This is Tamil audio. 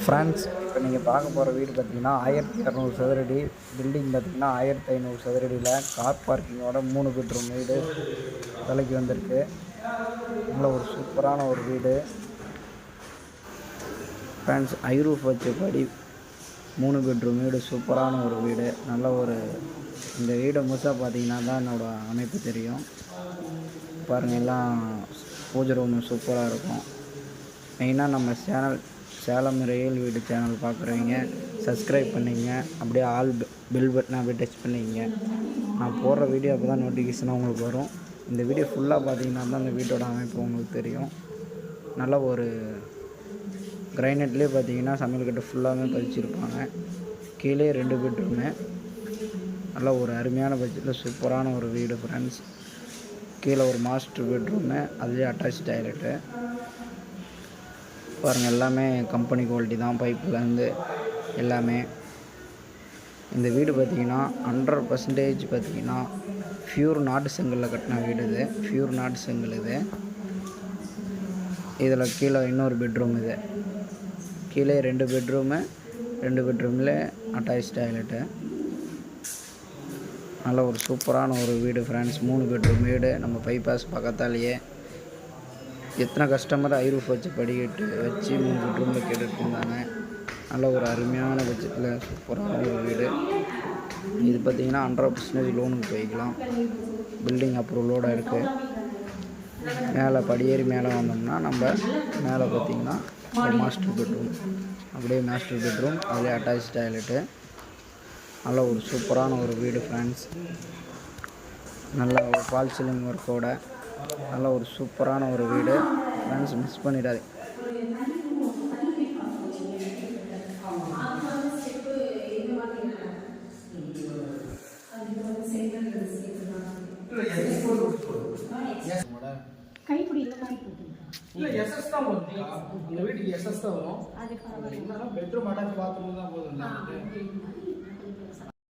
ஃப்ரெண்ட்ஸ், இப்போ நீங்கள் பார்க்க போகிற வீடு பார்த்தீங்கன்னா 1200 சதுரடி. பில்டிங் பார்த்தீங்கன்னா 1500 சதுரடியில் கார் பார்க்கிங்கோட 3 பெட்ரூம் வீடு விலைக்கு வந்திருக்கு. நல்ல ஒரு சூப்பரான ஒரு வீடு ஃப்ரெண்ட்ஸ். ஐரூஃப் வச்சபடி 3 பெட்ரூம் வீடு, சூப்பரான ஒரு வீடு. நல்ல ஒரு இந்த வீடை முழுசாக பார்த்தீங்கன்னா தான் என்னோடய அமைப்பு தெரியும். பாருங்கள், எல்லாம் பூஜை ரூமு சூப்பராக இருக்கும். மெயினாக நம்ம சேலம் ரியல் வீடு சேனல் பார்க்குறவங்க சப்ஸ்கிரைப் பண்ணிங்க, அப்படியே ஆல் பில் பட்டனை அப்படியே டச் பண்ணிங்க. நான் போடுற வீடியோ அப்போ தான் நோட்டிஃபிகேஷனாக உங்களுக்கு வரும். இந்த வீடியோ ஃபுல்லாக பார்த்தீங்கன்னா தான் இந்த வீட்டோட அமைப்பு உங்களுக்கு தெரியும். நல்ல ஒரு கிரைனட்லேயே பார்த்தீங்கன்னா சமையல் கட்டு ஃபுல்லாகவே பதிச்சிருப்பாங்க. கீழே 2 பெட்ரூமு. நல்ல ஒரு அருமையான பட்ஜெட்டில் சூப்பரான ஒரு வீடு ஃப்ரெண்ட்ஸ். கீழே ஒரு மாஸ்டர் பெட்ரூமு, அதுலேயே அட்டாச் டாய்லெட்டு. பாருங்கள், எல்லாமே கம்பெனி குவாலிட்டி தான், பைப்புலேருந்து எல்லாமே. இந்த வீடு பார்த்திங்கன்னா 100% பார்த்திங்கன்னா ப்யூர் நாட்டு செங்கலில் கட்டின வீடு. இது ப்யூர் நாட்டு செங்கல். இதில் கீழே இன்னொரு பெட்ரூம். இது கீழே 2 பெட்ரூமு, 2 பெட்ரூமில் அட்டாச் டாய்லெட்டு. நல்ல ஒரு சூப்பரான ஒரு வீடு ஃப்ரெண்ட்ஸ். 3 பெட்ரூம் வீடு. நம்ம பைபாஸ் பக்கத்தாலேயே. எத்தனை கஸ்டமர் ஐரூஃப் வச்சு படிக்கட்டு வச்சு 3 பெட்ரூமில் கேட்டுட்டு இருந்தாங்க. நல்ல ஒரு அருமையான பட்ஜெட்டில் சூப்பரான ஒரு வீடு. இது பார்த்திங்கன்னா 100% லோனுக்கு போய்க்கலாம். பில்டிங் அப்ரூவலோடு இருக்குது. மேலே படியேறி மேலே வந்தோம்னா நம்ம மேலே பார்த்திங்கன்னா ஒரு மாஸ்டர் பெட்ரூம், அப்படியே மாஸ்டர் பெட்ரூம், அதிலே அட்டாச் டாய்லெட்டு. நல்ல ஒரு சூப்பரான ஒரு வீடு ஃப்ரெண்ட்ஸ். நல்ல ஒரு ஃபால் சீலிங் ஒர்க்கோட நல்ல ஒரு சூப்பரான ஒரு வீடு ஃப்ரெண்ட்ஸ். மிஸ் பண்ணிடாது. கைப்பிடி இந்த மாதிரி இல்ல எஸ்எஸ் தான் வரும். இந்த வீட்டுக்கு எஸ்எஸ் தான் வரும். அது என்னன்னா பெட்ரூம் அட்டாச் பாத்ரூம் தான் போதும்.